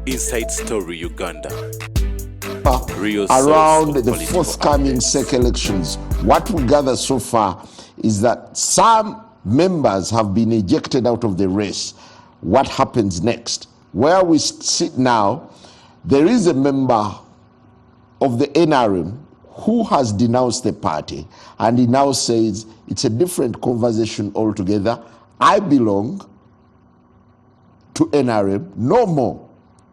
Inside Story Uganda. Around the forthcoming SEC elections, what we gather so far is that some members have been ejected out of the race. What happens next? Where we sit now, there is a member of the NRM who has denounced the party, and he now says it's a different conversation altogether. I belong to NRM, no more.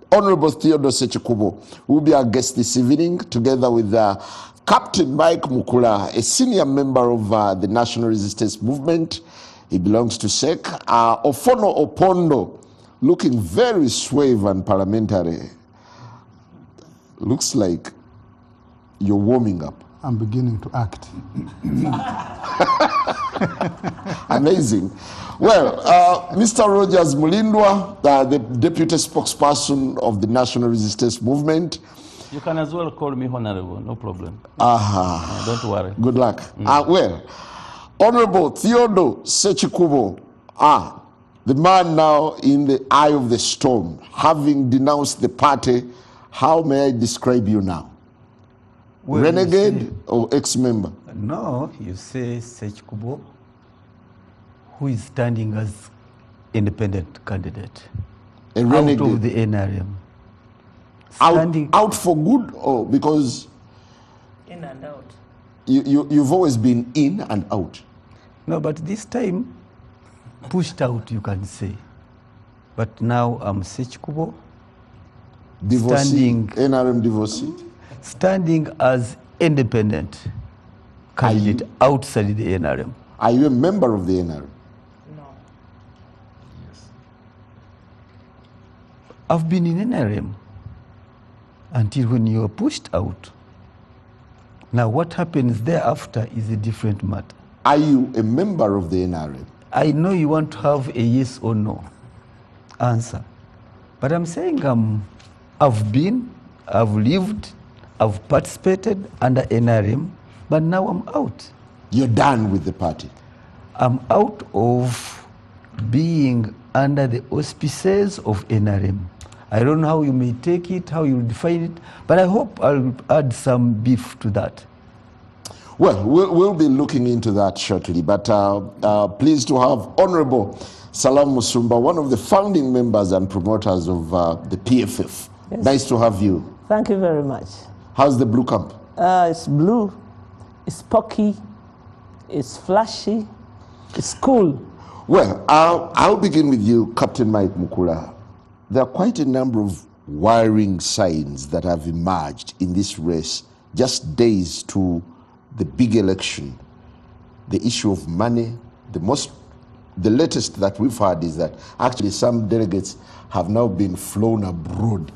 Honorable Theodore Sechikubo will be our guest this evening, together with Captain Mike Mukula, a senior member of the National Resistance Movement. He belongs to SEC. Ofwono Opondo, looking very suave and parliamentary. Looks like you're warming up. I'm beginning to act. Amazing. Well, Mr. Rogers Mulindwa, the deputy spokesperson of the National Resistance Movement. You can as well call me Honorable, no problem. Don't worry. Good luck. Well, Honorable Theodore Sechikubo, the man now in the eye of the storm, having denounced the party, how may I describe you now? Well, renegade or ex-member? No, you say Sechikubo, who is standing as independent candidate. A renegade? Out of the NRM. Out for good, or because? In and out. You've always been in and out. No, but this time, pushed out, you can say. But now I'm Sechikubo. Divorcee, NRM divorcee? Standing as independent candidate outside the NRM. Are you a member of the NRM? No. Yes. I've been in NRM until when you were pushed out. Now what happens thereafter is a different matter. Are you a member of the NRM? I know you want to have a yes or no answer. But I'm saying I've been, I've lived, I've participated under NRM, but now I'm out. You're done with the party? I'm out of being under the auspices of NRM. I don't know how you may take it, how you define it, but I hope I'll add some beef to that. Well, we'll be looking into that shortly, but pleased to have Honorable Salam Musumba, one of the founding members and promoters of the PFF. Yes. Nice to have you. Thank you very much. How's the blue camp? It's blue, it's pocky, it's flashy, it's cool. Well, I'll begin with you, Captain Mike Mukula. There are quite a number of worrying signs that have emerged in this race, just days to the big election. The issue of money, the latest that we've heard is that actually some delegates have now been flown abroad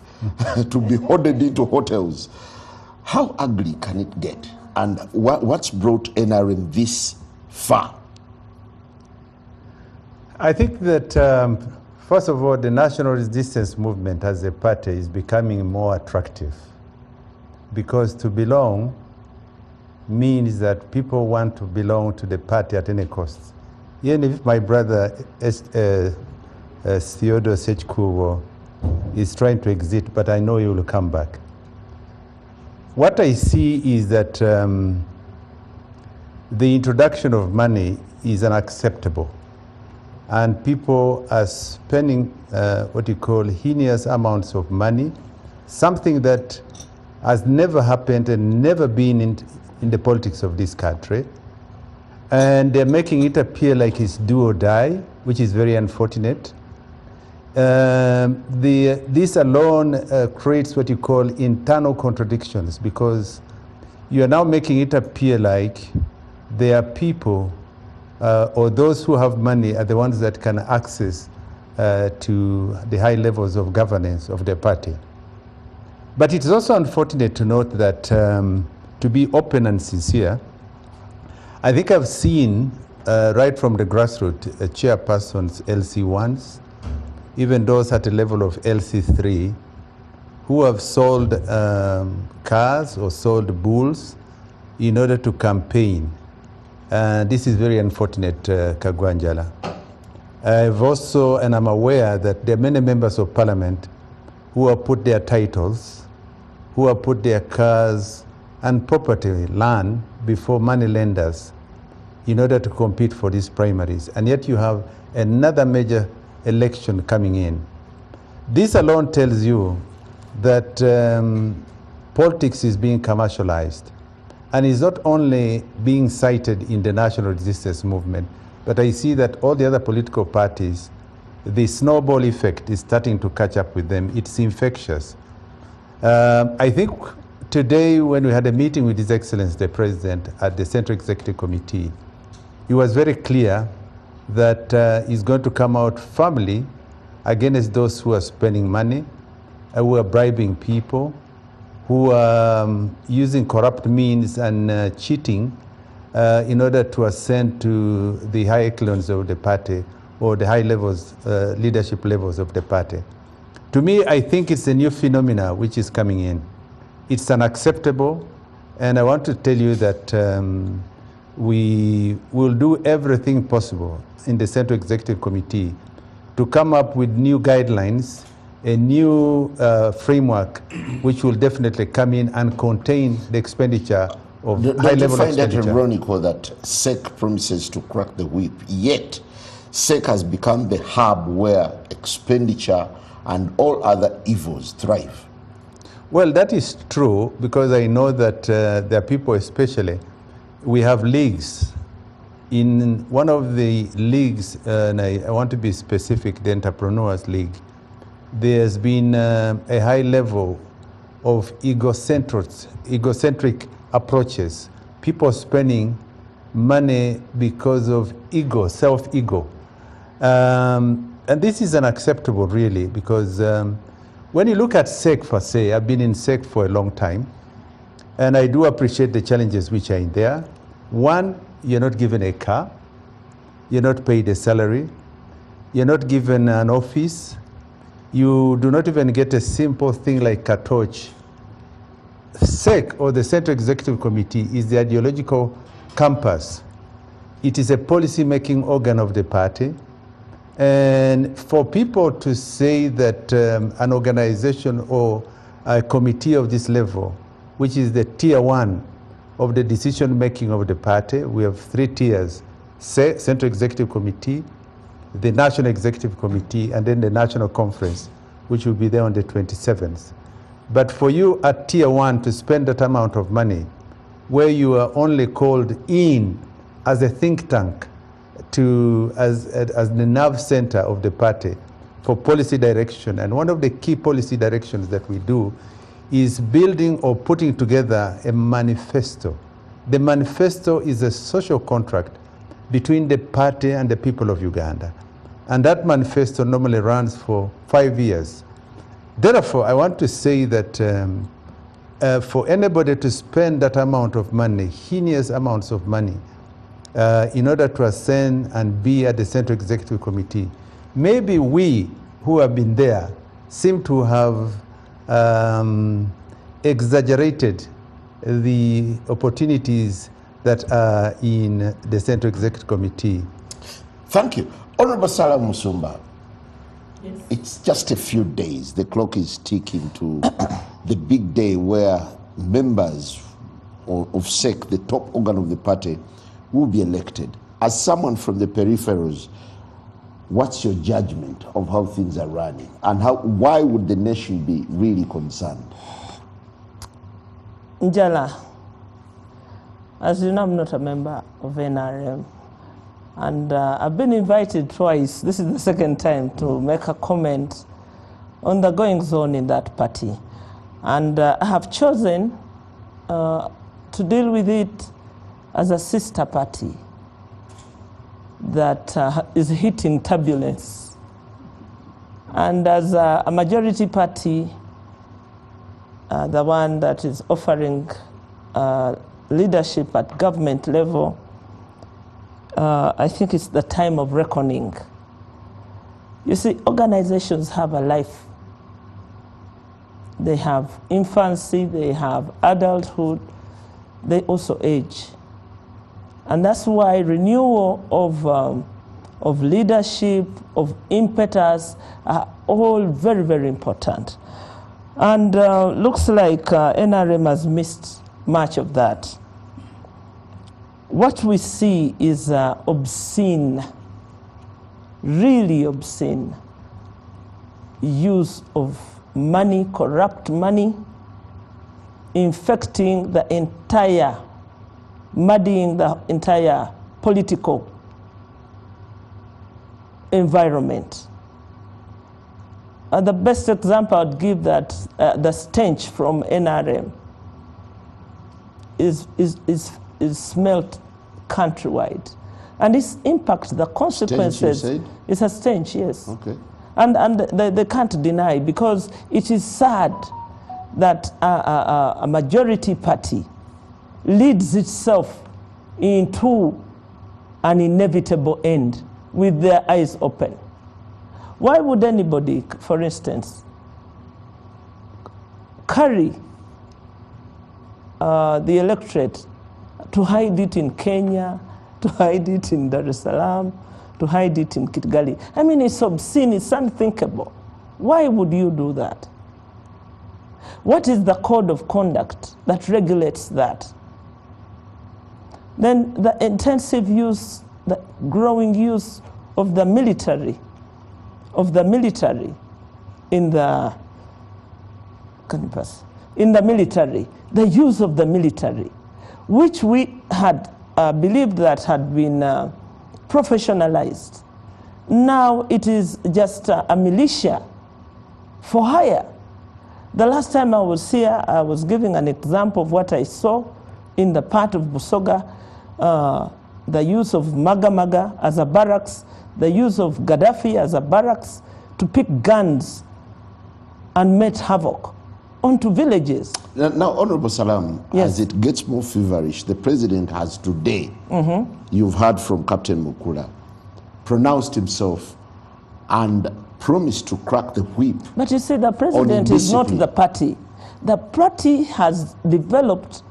to be hoarded into hotels. How ugly can it get? And what's brought NRM this far? I think that, first of all, the National Resistance Movement as a party is becoming more attractive, because to belong means that people want to belong to the party at any cost. Even if my brother Theodore Sechikubo is trying to exit, but I know he will come back. What I see is that the introduction of money is unacceptable, and people are spending what you call heinous amounts of money, something that has never happened and never been in the politics of this country. And they're making it appear like it's do or die, which is very unfortunate. This alone creates what you call internal contradictions, because you are now making it appear like there are people or those who have money are the ones that can access to the high levels of governance of the party. But it's also unfortunate to note that, to be open and sincere, I think I've seen right from the grassroots chairpersons, LC1s, even those at the level of LC3, who have sold cars or sold bulls in order to campaign. This is very unfortunate, Kagwanjala. I've also, and I'm aware that there are many members of parliament who have put their titles, who have put their cars and property, land, before money lenders in order to compete for these primaries. And yet you have another major election coming in. This alone tells you that politics is being commercialized, and is not only being cited in the national resistance movement, but I see that all the other political parties, the snowball effect is starting to catch up with them. It's infectious. I think today when we had a meeting with His Excellency the President at the Central Executive Committee, he was very clear that he's going to come out firmly against those who are spending money, who are bribing people, who are using corrupt means and cheating in order to ascend to the high echelons of the party or the high levels, leadership levels of the party. To me, I think it's a new phenomena which is coming in. It's unacceptable, and I want to tell you that we will do everything possible in the Central Executive Committee to come up with new guidelines, a new framework which will definitely come in and contain the expenditure of high-level expenditure. Don't you find that ironical that SEC promises to crack the whip, yet SEC has become the hub where expenditure and all other evils thrive? Well, that is true, because I know that there are people, especially, we have leagues. In one of the leagues, and I want to be specific, the Entrepreneurs League, there's been a high level of egocentric approaches. People spending money because of ego, self-ego. And this is unacceptable, really, because when you look at SEC per se, I've been in SEC for a long time, and I do appreciate the challenges which are in there. One, you're not given a car, you're not paid a salary, you're not given an office, you do not even get a simple thing like a torch. SEC, or the Central Executive Committee, is the ideological compass. It is a policy-making organ of the party. And for people to say that an organization or a committee of this level, which is the tier one of the decision-making of the party, we have 3 tiers: Central Executive Committee, the National Executive Committee, and then the National Conference, which will be there on the 27th. But for you at tier one to spend that amount of money, where you are only called in as a think tank, as the nerve center of the party for policy direction. And one of the key policy directions that we do is building or putting together a manifesto. The manifesto is a social contract between the party and the people of Uganda. And that manifesto normally runs for 5 years. Therefore, I want to say that for anybody to spend that amount of money, heinous amounts of money, in order to ascend and be at the Central Executive Committee, maybe we who have been there seem to have exaggerated the opportunities that are in the Central Executive Committee. Thank you. Honorable Salam Musumba, Yes. it's just a few days. The clock is ticking to the big day where members of SEC, the top organ of the party, will be elected. As someone from the peripherals, what's your judgment of how things are running, and why would the nation be really concerned? Njala, as you know, I'm not a member of NRM, and I've been invited twice. This is the second time to make a comment on the goings on in that party. And I have chosen to deal with it as a sister party that is hitting turbulence. And as a majority party, the one that is offering leadership at government level, I think it's the time of reckoning. You see, organizations have a life. They have infancy, they have adulthood, they also age. And that's why renewal of of leadership, of impetus, are all very, very important. And looks like NRM has missed much of that. What we see is obscene, really obscene use of money, corrupt money, infecting the entire, muddying the entire political environment. The best example I'd give that the stench from NRM is smelt countrywide. And this impacts the consequences. Stench, you said? It's a stench, yes. Okay. And they can't deny, because it is sad that a majority party leads itself into an inevitable end with their eyes open. Why would anybody, for instance, carry the electorate to hide it in Kenya, to hide it in Dar es Salaam, to hide it in Kigali? I mean, it's obscene, it's unthinkable. Why would you do that? What is the code of conduct that regulates that? Then the intensive use, the growing use of the military, in the, can you pass? In the military, the use of the military, which we had believed that had been professionalized. Now it is just a militia for hire. The last time I was here, I was giving an example of what I saw in the part of Busoga, the use of Maga as a barracks, the use of Gaddafi as a barracks to pick guns and make havoc onto villages. Now, Honorable Salam, Yes. as it gets more feverish, the president has today, you've heard from Captain Mukula, pronounced himself and promised to crack the whip. But you see, the president is not indiscipline. the party. The party has developed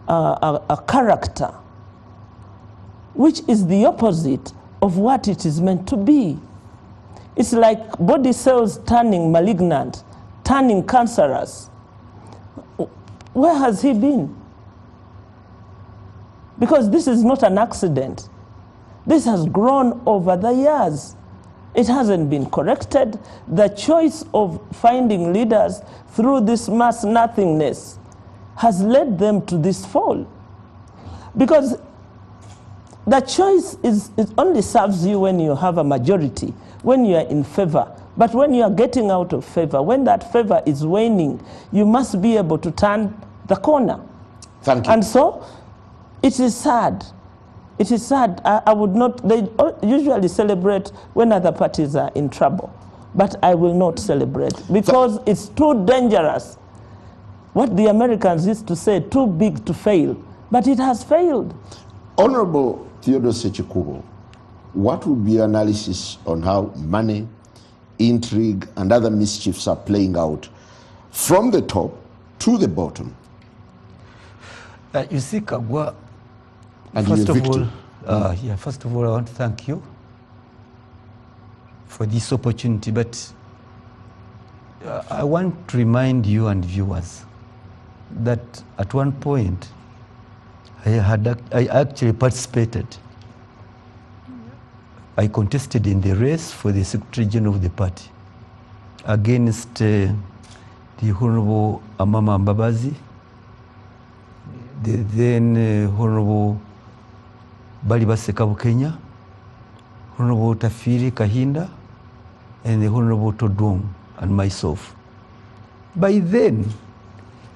a character which is the opposite of what it is meant to be. It's like body cells turning malignant, turning cancerous. Where has he been? Because this is not an accident. This has grown over the years. It hasn't been corrected. The choice of finding leaders through this mass nothingness has led them to this fall. Because the choice it only serves you when you have a majority, when you are in favor. But when you are getting out of favor, when that favor is waning, you must be able to turn the corner. Thank you. And so, it is sad. It is sad. I would not, they usually celebrate when other parties are in trouble. But I will not celebrate because it's too dangerous. What the Americans used to say, too big to fail. But it has failed. Honorable Theodore Sechikubo, what would be your analysis on how money, intrigue, and other mischiefs are playing out from the top to the bottom? You see, Kagwa, And first you're a of all, victim. first of all, I want to thank you for this opportunity. But I want to remind you and viewers that at one point, I actually participated. I contested in the race for the Secretary General of the party against the Honorable Amama Mbabazi, the then Honorable Balibase Kabukenya, Honorable Tafiri Kahinda, and the Honorable Todong and myself. By then,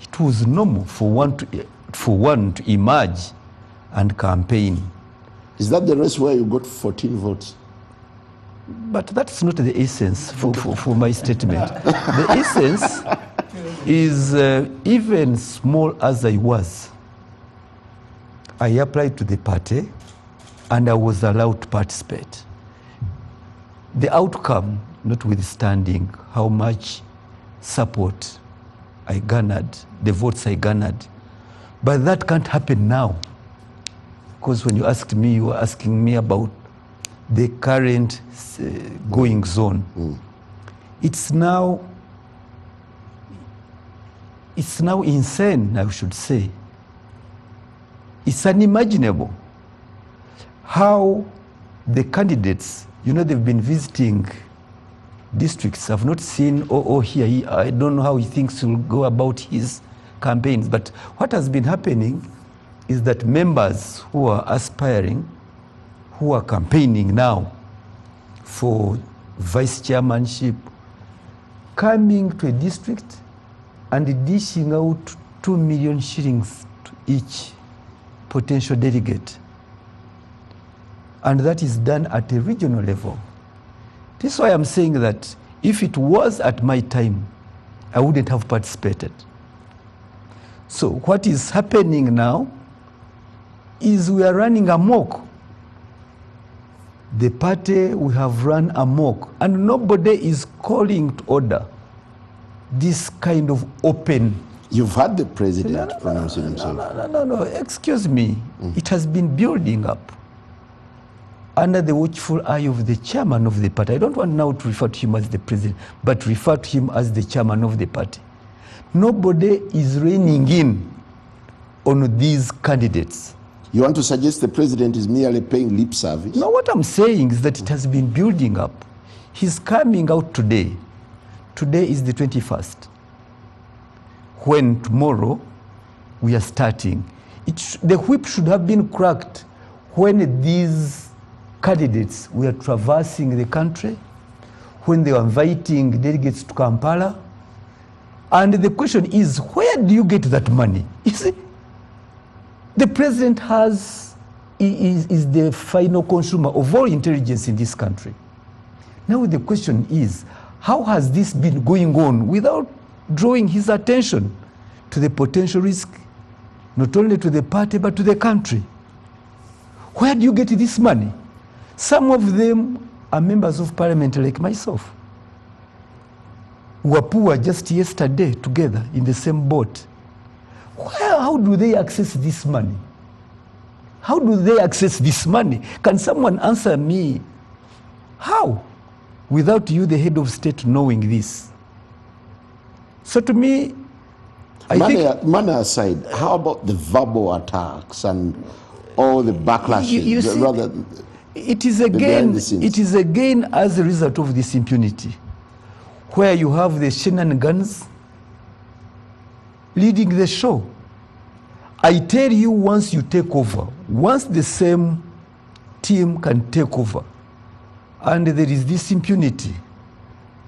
it was normal for one to emerge and campaign. Is that the race where you got 14 votes? But that's not the essence for my statement. The essence is even small as I was, I applied to the party and I was allowed to participate. The outcome, notwithstanding how much support I garnered, the votes I garnered, but that can't happen now. Because when you asked me, you were asking me about the current goings on. It's now insane, I should say. It's unimaginable how the candidates, you know, they've been visiting districts. I've not seen or here. I don't know how he thinks he'll go about his campaigns. But what has been happening is that members who are aspiring, who are campaigning now for vice chairmanship, coming to a district and dishing out 2 million shillings to each potential delegate. And that is done at a regional level. This is why I'm saying that if it was at my time, I wouldn't have participated. So what is happening now is we are running amok. The party, we have run amok, and nobody is calling to order this kind of open. You've had the president pronouncing himself. No, excuse me. It has been building up under the watchful eye of the chairman of the party. I don't want now to refer to him as the president, but refer to him as the chairman of the party. Nobody is reining in on these candidates. You want to suggest the president is merely paying lip service? No, what I'm saying is that it has been building up. He's coming out today. Today is the 21st. When tomorrow we are starting. The whip should have been cracked when these candidates were traversing the country, when they were inviting delegates to Kampala. And the question is, where do you get that money? You see, the president is the final consumer of all intelligence in this country. Now the question is, how has this been going on without drawing his attention to the potential risk, not only to the party, but to the country? Where do you get this money? Some of them are members of parliament like myself. Wapu were just yesterday together in the same boat. How do they access this money? How do they access this money? Can someone answer me? How? Without you, the head of state, knowing this. So to me, money aside, how about the verbal attacks and all the backlash? You see, it is again as a result of this impunity, where you have the shenanigans leading the show. I tell you, once you take over, once the same team can take over, and there is this impunity,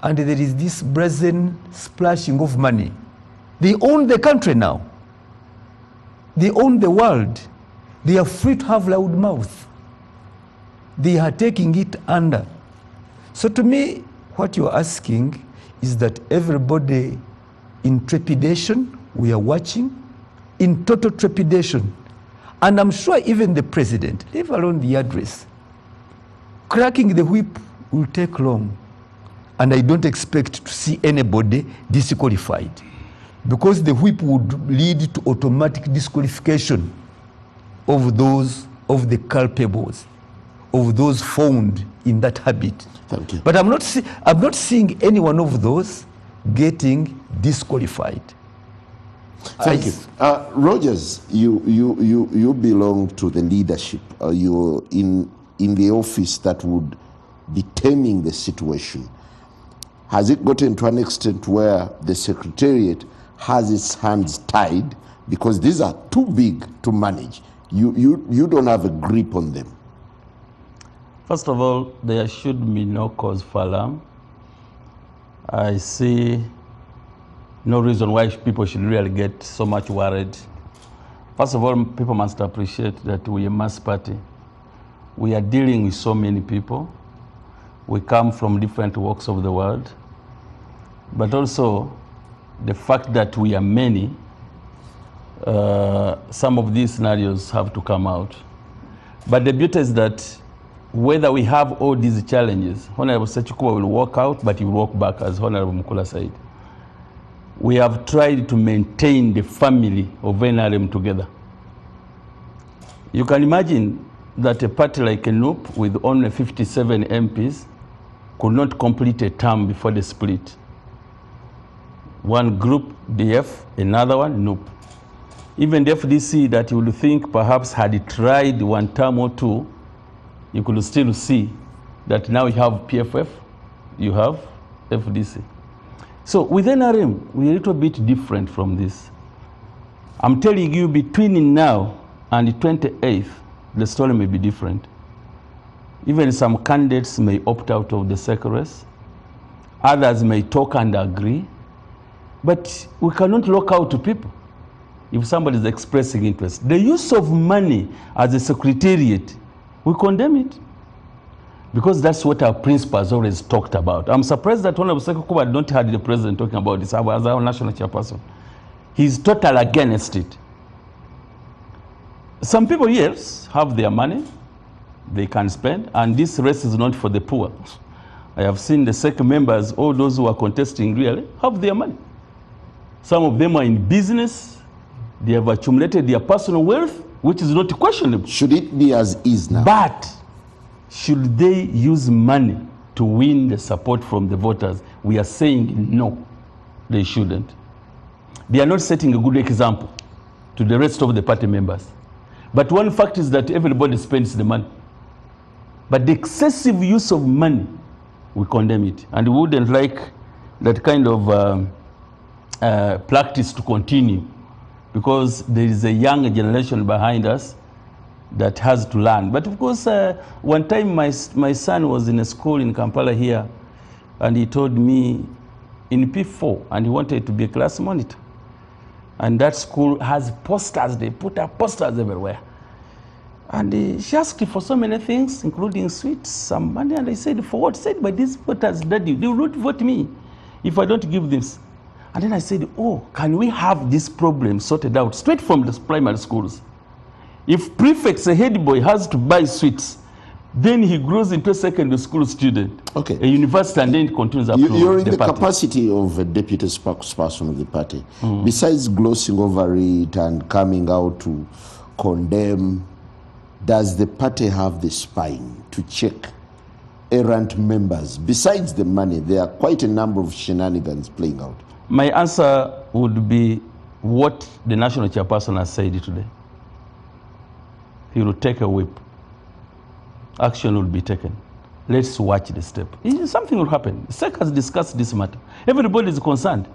and there is this brazen splashing of money, they own the country now. They own the world. They are free to have loud mouth. They are taking it under. So to me, what you're asking is that everybody in trepidation, we are watching, in total trepidation. And I'm sure even the president, leave alone the address, cracking the whip will take long. And I don't expect to see anybody disqualified, because the whip would lead to automatic disqualification of the culpables, of those found in that habit. Thank you. But I'm not seeing any one of those getting disqualified. Thank you. Rogers, you belong to the leadership. You're in the office that would determine the situation. Has it gotten to an extent where the Secretariat has its hands tied, because these are too big to manage? You don't have a grip on them. First of all, there should be no cause for alarm. I see no reason why people should really get so much worried. First of all, people must appreciate that we are a mass party. We are dealing with so many people. We come from different walks of the world. But also, the fact that we are many, some of these scenarios have to come out. But the beauty is that whether we have all these challenges, Honorable Sechikuba will walk out, but he will walk back, as Honorable Mukula said. We have tried to maintain the family of NRM together. You can imagine that a party like a NUP with only 57 MPs could not complete a term before the split. One group, DF, another one, NUP. Even the FDC that you would think perhaps had tried one term or two, you could still see that now you have PFF, you have FDC. So with NRM, we're a little bit different from this. I'm telling you, between now and the 28th, the story may be different. Even some candidates may opt out of the second race. Others may talk and agree. But we cannot lock out to people if somebody is expressing interest. The use of money as a secretariat, we condemn it. Because that's what our principals always talked about. I'm surprised that Honorable Sekukuba don't have the president talking about this as our national chairperson. He's totally against it. Some people, yes, have their money, they can spend, and this race is not for the poor. I have seen the SEC members, all those who are contesting really, have their money. Some of them are in business, they have accumulated their personal wealth, which is not questionable. Should it be as is now? But should they use money to win the support from the voters? We are saying no, they shouldn't. They are not setting a good example to the rest of the party members. But one fact is that everybody spends the money. But the excessive use of money, we condemn it. And we wouldn't like that kind of practice to continue, because there is a young generation behind us that has to learn. But of course, one time my son was in a school in Kampala here, and he told me in P4, and he wanted to be a class monitor. And that school has posters, they put up posters everywhere. And she asked for so many things, including sweets, some money, and I said, for what? Said, by these voters, Daddy, they will not vote me if I don't give this. And then I said, oh, can we have this problem sorted out straight from the primary schools? If prefects, a head boy, has to buy sweets, then he grows into a secondary school student, okay, a university, and then it continues up to You're in the party. capacity of a deputy spokesperson of the party. Besides glossing over it and coming out to condemn, does the party have the spine to check errant members? Besides the money, there are quite a number of shenanigans playing out. My answer would be what the national chairperson has said today. He will take a whip. Action will be taken. Let's watch the step. Something will happen. SEC has discussed this matter. Everybody is concerned.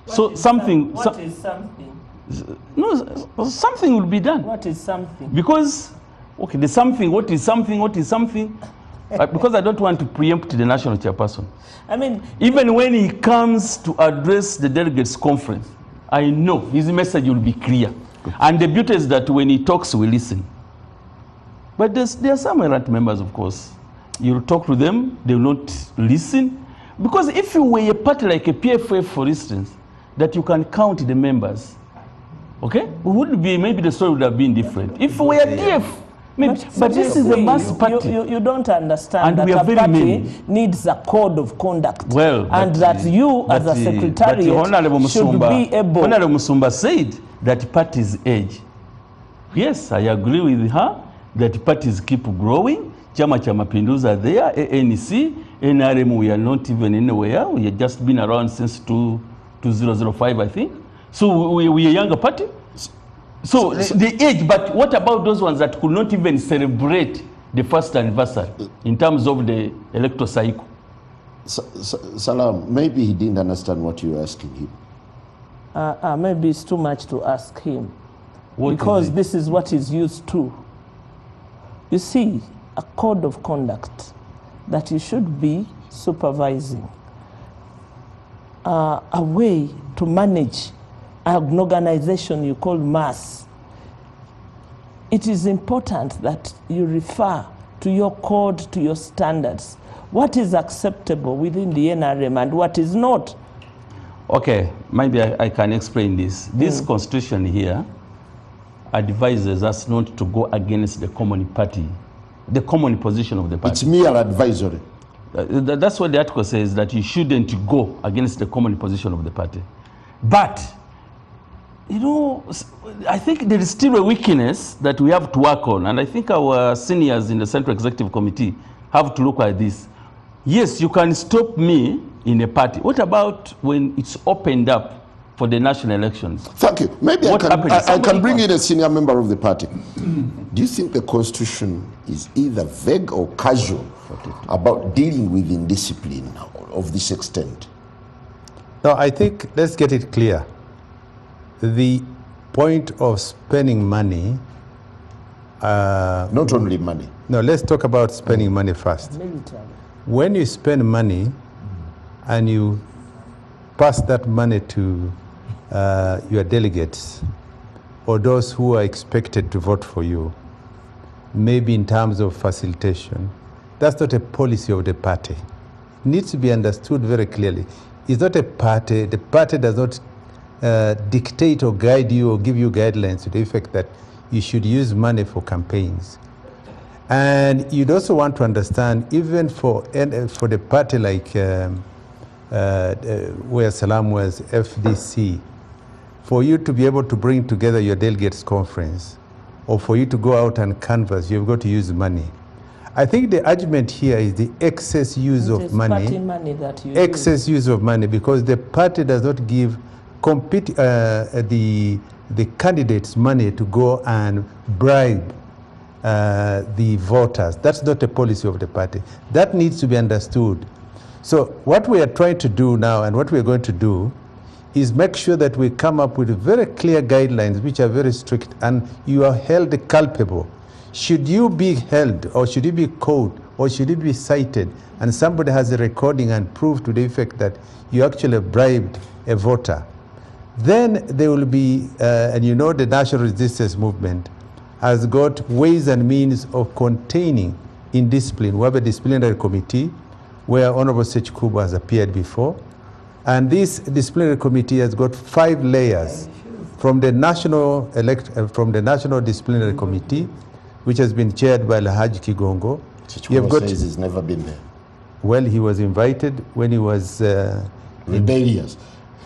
What is something? No, something will be done. What is something? Because, okay, the something, what is something, what is something? Because I don't want to preempt the national chairperson. I mean, even when he comes to address the delegates conference, I know his message will be clear. And the beauty is that when he talks, we listen. But there are some errant members, of course. You'll talk to them, they will not listen. Because if you were a party like a PFF, for instance, that you can count the members, okay, would be, maybe the story would have been different. If we were a DF, maybe, but this is a mass party. You don't understand And that we are a very party many. needs a code of conduct. Well, and that you, as a secretariat, should be able. Honorable Musumba said that parties age. Yes, I agree with her that parties keep growing. Chama cha Mapinduzi are there, ANC, NRM, we are not even anywhere. We have just been around since 2005, I think. So we are a younger party. So the age, but what about those ones that could not even celebrate the first anniversary in terms of the electoral cycle? Salam, maybe he didn't understand what you were asking him. Maybe it's too much to ask him. What because this is what he's used to. You see, a code of conduct that you should be supervising, a way to manage an organization you call mass. It is important that you refer to your code, to your standards. What is acceptable within the NRM and what is not? Okay, maybe I can explain this. This constitution here advises us not to go against the common party, the common position of the party. It's mere advisory. That's what the article says, that you shouldn't go against the common position of the party. But You know, I think there is still a weakness that we have to work on, and I think our seniors in the Central Executive Committee have to look at this. Yes, you can stop me in a party. What about when it's opened up for the national elections? Thank you. Maybe I can bring in a senior member of the party. Do you think the Constitution is either vague or casual about dealing with indiscipline of this extent? No, I think, let's get it clear. The point of spending money... not only money. No, let's talk about spending money first. Military. When you spend money and you pass that money to your delegates or those who are expected to vote for you, maybe in terms of facilitation, that's not a policy of the party. It needs to be understood very clearly. It's not a party. The party does not dictate or guide you or give you guidelines to the effect that you should use money for campaigns. And you'd also want to understand, even for the party like where Salam was, FDC, for you to be able to bring together your delegates conference, or for you to go out and canvass, you've got to use money. I think the argument here is the excess use of money. Party money that you excess use of money, because the party does not give the candidates money to go and bribe the voters. That's not a policy of the party. That needs to be understood. So what we are trying to do now, and what we are going to do, is make sure that we come up with very clear guidelines which are very strict, and you are held culpable. Should you be held, or should you be caught, or should you be cited, and somebody has a recording and proof to the effect that you actually bribed a voter, then there will be, and you know the National Resistance Movement has got ways and means of containing indiscipline. We have a disciplinary committee where Honorable Sech Kuba has appeared before. And this disciplinary committee has got 5 layers from the National Disciplinary Committee, which has been chaired by Lahaji Kigongo. Sech Kuba says he's never been there. Well, he was invited when he was... rebellious.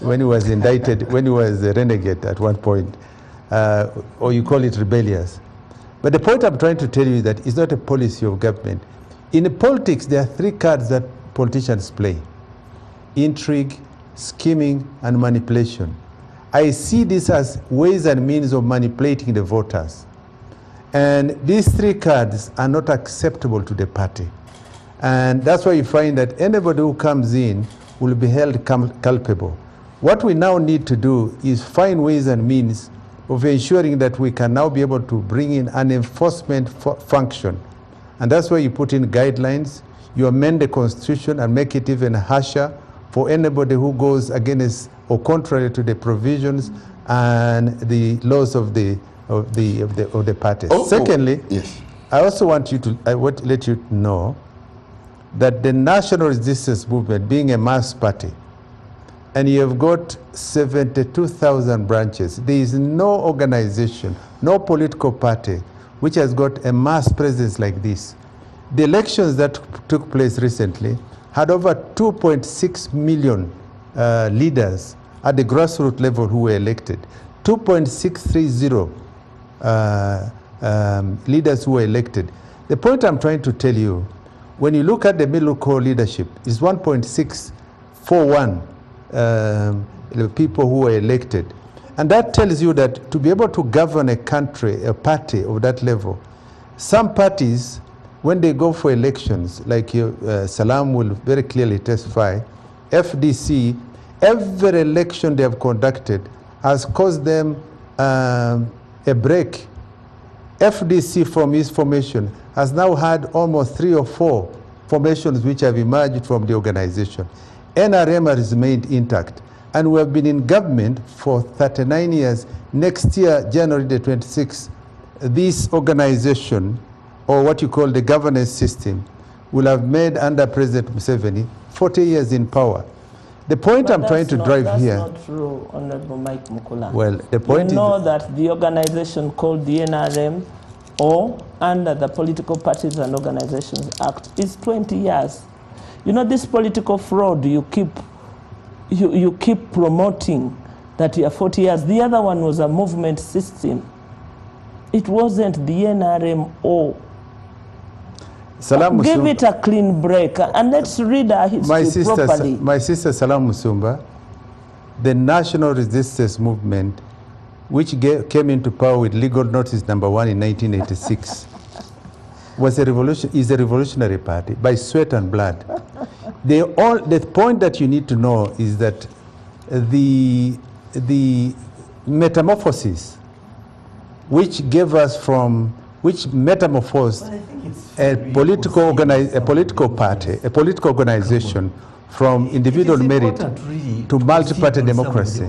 When he was indicted, when he was a renegade at one point, or you call it rebellious. But the point I'm trying to tell you is that it's not a policy of government. In politics, there are 3 cards that politicians play: intrigue, scheming, and manipulation. I see this as ways and means of manipulating the voters. And these 3 cards are not acceptable to the party. And that's why you find that anybody who comes in will be held culpable. What we now need to do is find ways and means of ensuring that we can now be able to bring in an enforcement function. And that's why you put in guidelines, you amend the Constitution and make it even harsher for anybody who goes against or contrary to the provisions and the laws of the party. Secondly, yes. I also want you to let you know that the National Resistance Movement, being a mass party, and you have got 72,000 branches, there is no organization, no political party which has got a mass presence like this. The elections that took place recently had over 2.6 million leaders at the grassroots level who were elected. 2.630 leaders who were elected. The point I'm trying to tell you, when you look at the middle core leadership, is 1.641 people who were elected. And that tells you that to be able to govern a country, a party of that level, some parties, when they go for elections, like Salam will very clearly testify, FDC, every election they have conducted has caused them a break. FDC, from its formation, has now had almost 3 or 4 formations which have emerged from the organization. NRM has remained intact, and we have been in government for 39 years. Next year, January the 26th, this organization, or what you call the governance system, will have made, under President Museveni, 40 years in power. The point I'm trying to drive here... That's not true, Honorable Mike Mukula. Well, the point you know that the organization called the NRM, or under the Political Parties and Organizations Act, is 20 years. You know, this political fraud you keep promoting that you are 40 years. The other one was a movement system. It wasn't the NRM or. Salam Give Musumba. it a clean break and let's read our history properly. My sister Salam Musumba, the National Resistance Movement, which came into power with legal notice number 1 in 1986, is a revolutionary party by sweat and blood. The point that you need to know is that the metamorphosis which metamorphosed a political party, a political organization from individual merit to multi-party democracy.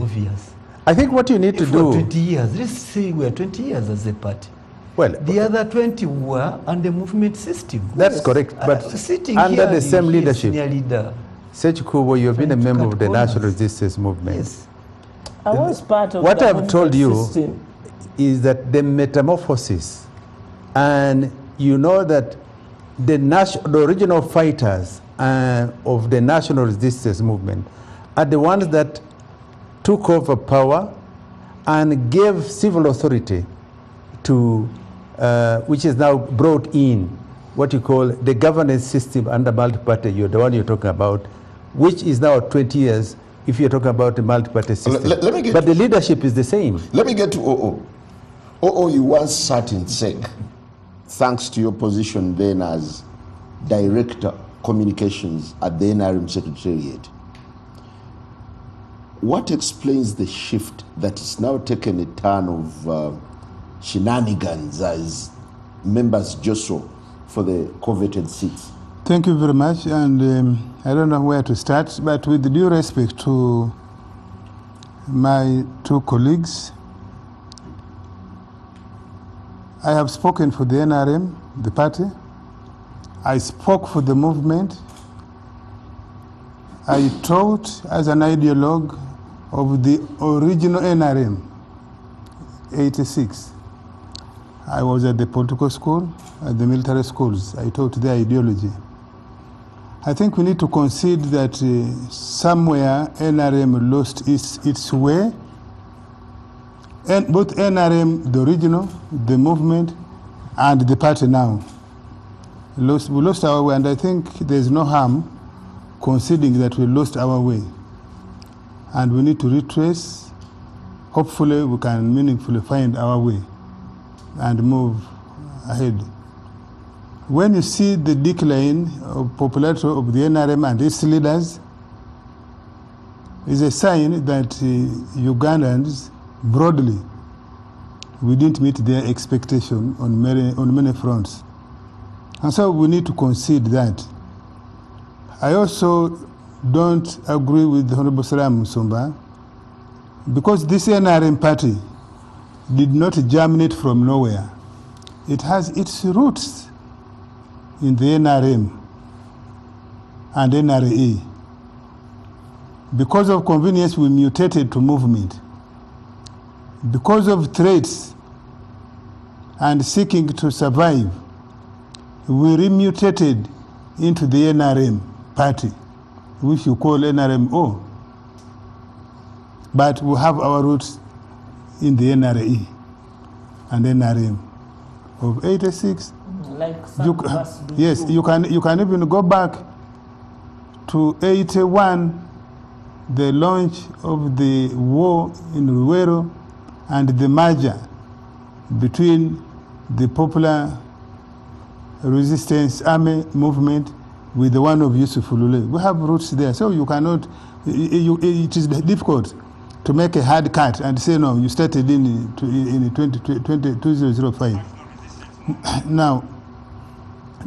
I think what you need to do... 20 years, let's say we are 20 years as a party. Well, the other 20 were under movement system. That's correct, but under the same leadership. Sechikubo, you've been a member of the National Resistance Movement. Yes. I was part of what the I've told you system. Is that the metamorphosis, and you know that the original fighters of the National Resistance Movement are the ones that took over power and gave civil authority to, which is now brought in what you call the governance system under multi-party, the one you're talking about, which is now 20 years if you're talking about the multi-party system. But the leadership is the same. Let me get to OO. OO, you once sat in SEC, thanks to your position then as Director Communications at the NRM Secretariat. What explains the shift that is now taken a turn of shenanigans as members jostle for the coveted seats? Thank you very much, and I don't know where to start, but with due respect to my two colleagues, I have spoken for the NRM, the party. I spoke for the movement. I taught as an ideologue of the original NRM, 86. I was at the political school, at the military schools. I taught their ideology. I think we need to concede that somewhere NRM lost its way. And both NRM, the original, the movement, and the party now, we lost our way, and I think there's no harm conceding that we lost our way. And we need to retrace. Hopefully we can meaningfully find our way and move ahead. When you see the decline of popularity of the NRM and its leaders, is a sign that Ugandans broadly, we didn't meet their expectation on many fronts. And so we need to concede that. I also don't agree with the Honorable Salam Musumba, because this NRM party did not germinate from nowhere. It has its roots in the NRM and NRA. Because of convenience, we mutated to movement. Because of threats and seeking to survive, we remutated into the NRM party, which you call NRMO. But we have our roots in the NRA and NRM of 86. Like some of us do. Yes, you can even go back to 81, the launch of the war in Ruwero and the merger between the Popular Resistance Army movement with the one of Yusuf Ulule. We have roots there, so you cannot, it is difficult to make a hard cut and say, no, you started in 2005. Now,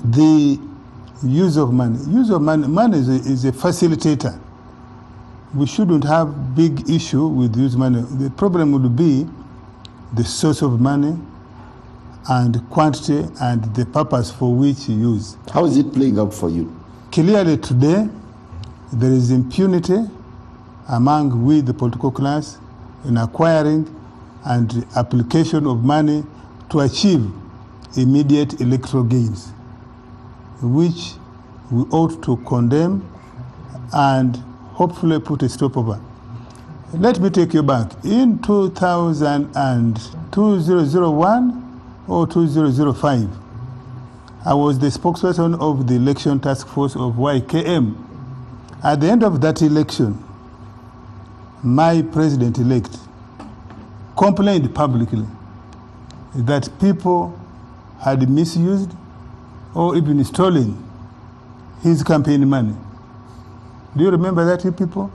the use of money. Money is a facilitator. We shouldn't have big issue with use money. The problem would be the source of money and quantity and the purpose for which you use. How is it playing out for you? Clearly today, there is impunity among we, the political class, in acquiring and application of money to achieve immediate electoral gains, which we ought to condemn and hopefully put a stop over. Let me take you back. In 2001 or 2005, I was the spokesperson of the election task force of YKM. At the end of that election, my president-elect complained publicly that people had misused or even stolen his campaign money. Do you remember that, people?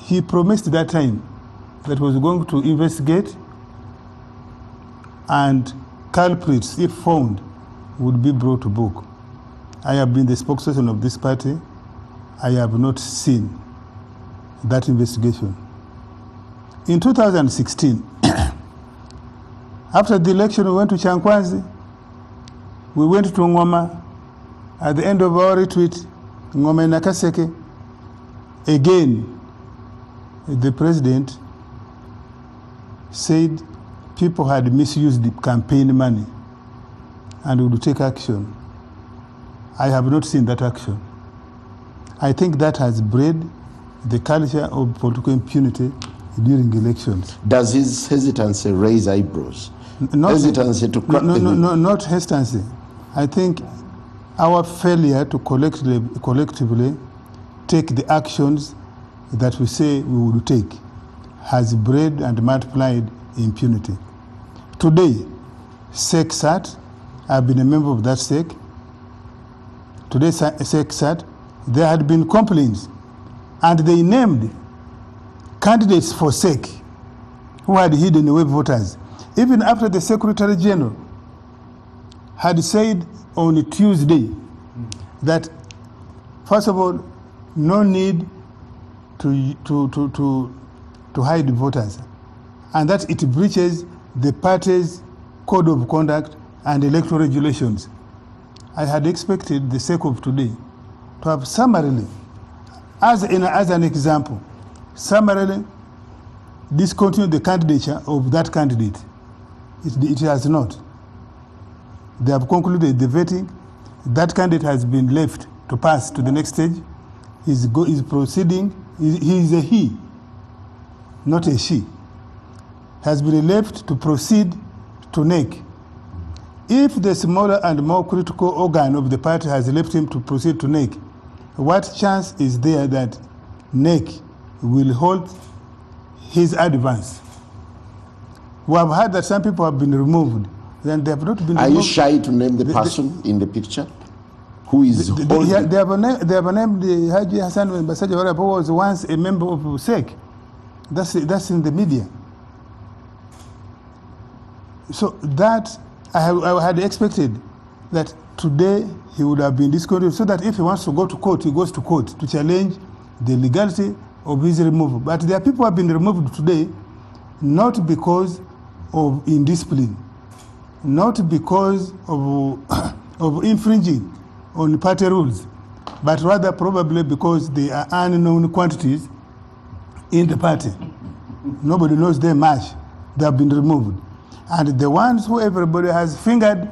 He promised that time that he was going to investigate, and culprits, if found, would be brought to book. I have been the spokesperson of this party. I have not seen that investigation. In 2016, after the election, we went to Chankwanzi, we went to Ngoma. At the end of our retreat, Ngoma Nakaseke, again, the president said people had misused the campaign money and would take action. I have not seen that action. I think that has bred the culture of political impunity during elections. Does his hesitancy raise eyebrows? Not hesitancy to crack not hesitancy. I think our failure to collectively take the actions that we say we would take has bred and multiplied impunity. Today, SECSAT, I've been a member of that SEC. Today, SECSAT, there had been complaints, and they named candidates for SEC who had hidden away voters. Even after the Secretary General had said on Tuesday that, first of all, no need to hide voters, and that it breaches the party's code of conduct and electoral regulations. I had expected the SEC of today to have summarily, as an example, summarily discontinued the candidature of that candidate. It has not. They have concluded the vetting. That candidate has been left to pass to the next stage. Is proceeding. He is a he, not a she. Has been left to proceed to NEC. If the smaller and more critical organ of the party has left him to proceed to NEC, what chance is there that NEC will hold his advance? We have heard that some people have been removed. Then they have not been removed. Are you shy to name the person in the picture? Who is holding? They have named Haji Hassan Basaja, who was once a member of SEC. That's in the media. So that I had expected that today he would have been discontinued, so that if he wants to go to court, he goes to court to challenge the legality of his removal. But there are people who have been removed today not because of indiscipline, not because of infringing on party rules, but rather probably because they are unknown quantities in the party. Nobody knows them much. They have been removed. And the ones who everybody has fingered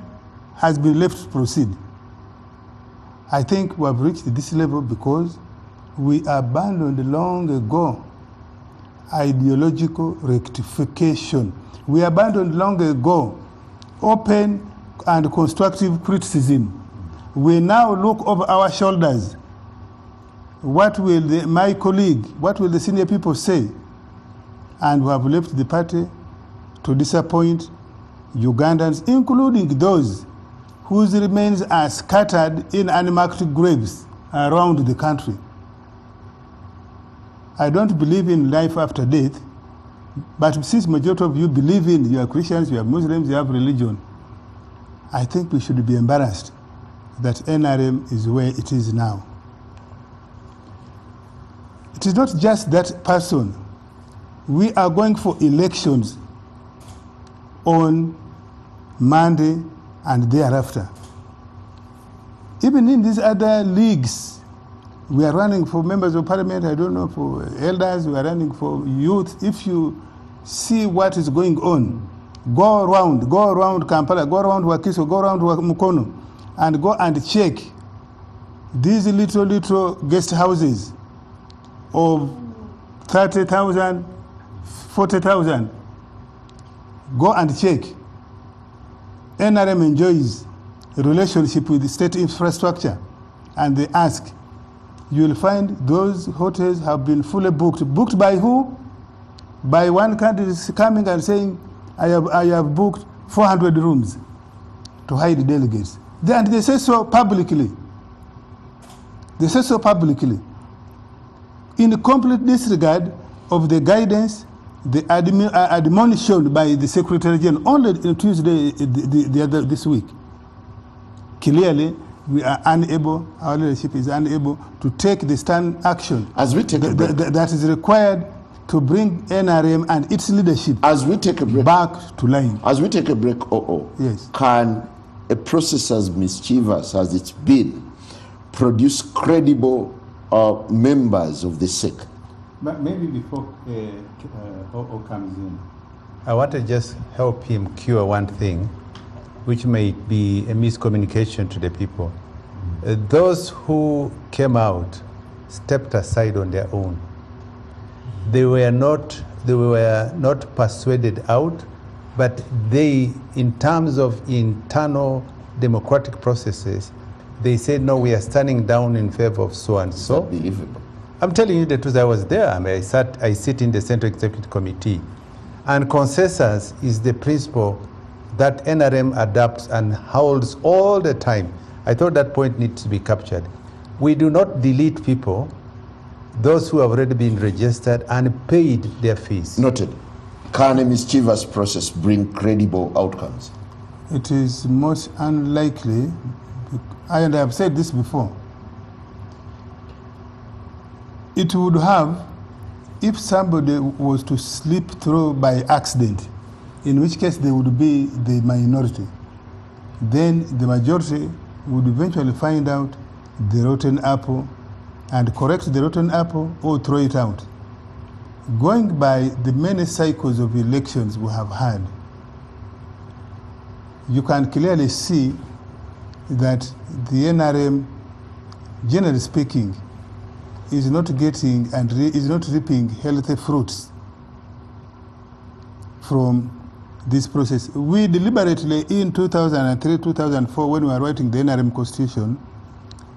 has been left to proceed. I think we have reached this level because we abandoned long ago ideological rectification. We abandoned long ago open and constructive criticism. We now look over our shoulders. What will my colleague, what will the senior people say? And we have left the party to disappoint Ugandans, including those whose remains are scattered in unmarked graves around the country. I don't believe in life after death, but since majority of you believe in, you are Christians, you are Muslims, you have religion, I think we should be embarrassed that NRM is where it is now. It is not just that person. We are going for elections on Monday and thereafter. Even in these other leagues, we are running for members of parliament, I don't know, for elders, we are running for youth. If you see what is going on, go around Kampala, go around Wakiso, go around Mukono, and go and check these little guest houses of 30,000, 40,000. Go and check. NRM enjoys a relationship with the state infrastructure, and they ask, you will find those hotels have been fully booked. Booked by who? By one candidate coming and saying, I have booked 400 rooms to hide delegates. And they say so publicly. They say so publicly. In complete disregard of the guidance, the admonition by the Secretary General, only on Tuesday this week. Clearly, we are unable, our leadership is unable to take the stand action As we take a break, that is required to bring NRM and its leadership as we take a break, back to line. as we take a break, Yes. can a process as mischievous as it's been produce credible members of the SEC? But maybe before OO comes in, I want to just help him cure one thing, which may be a miscommunication to the people. Those who came out stepped aside on their own. They were not persuaded out, but they, in terms of internal democratic processes, they said, no, we are standing down in favor of so and so. Unbelievable. I'm telling you the truth, I was there. I mean, I sit in the Central Executive Committee. And consensus is the principle that NRM adapts and holds all the time. I thought that point needs to be captured. We do not delete people, those who have already been registered and paid their fees. Noted. Can a mischievous process bring credible outcomes? It is most unlikely, and I have said this before. It would have if somebody was to slip through by accident, in which case they would be the minority. Then the majority would eventually find out the rotten apple and correct the rotten apple or throw it out. Going by the many cycles of elections we have had, you can clearly see that the NRM, generally speaking, is not getting and is not reaping healthy fruits from this process. We deliberately, in 2003, 2004, when we were writing the NRM Constitution,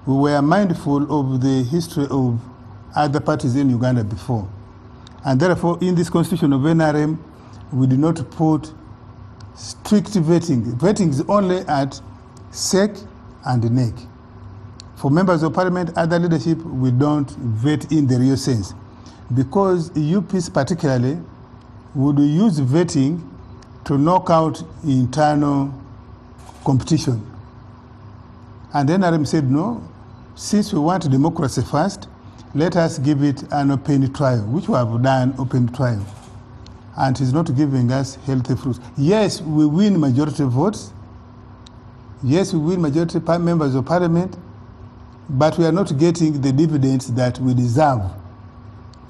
we were mindful of the history of other parties in Uganda before. And therefore, in this Constitution of NRM, we did not put strict vetting. Vetting is only at SEC and NEC. For members of parliament, other leadership, we don't vet in the real sense. Because UPs particularly would use vetting to knock out internal competition. And then NRM said, no, since we want democracy first, let us give it an open trial, which we have done open trial. And it's not giving us healthy fruits. Yes, we win majority votes. Yes, we win majority members of parliament, but we are not getting the dividends that we deserve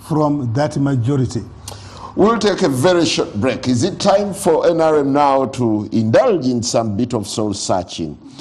from that majority. We'll take a very short break. Is it time for NRM now to indulge in some bit of soul searching?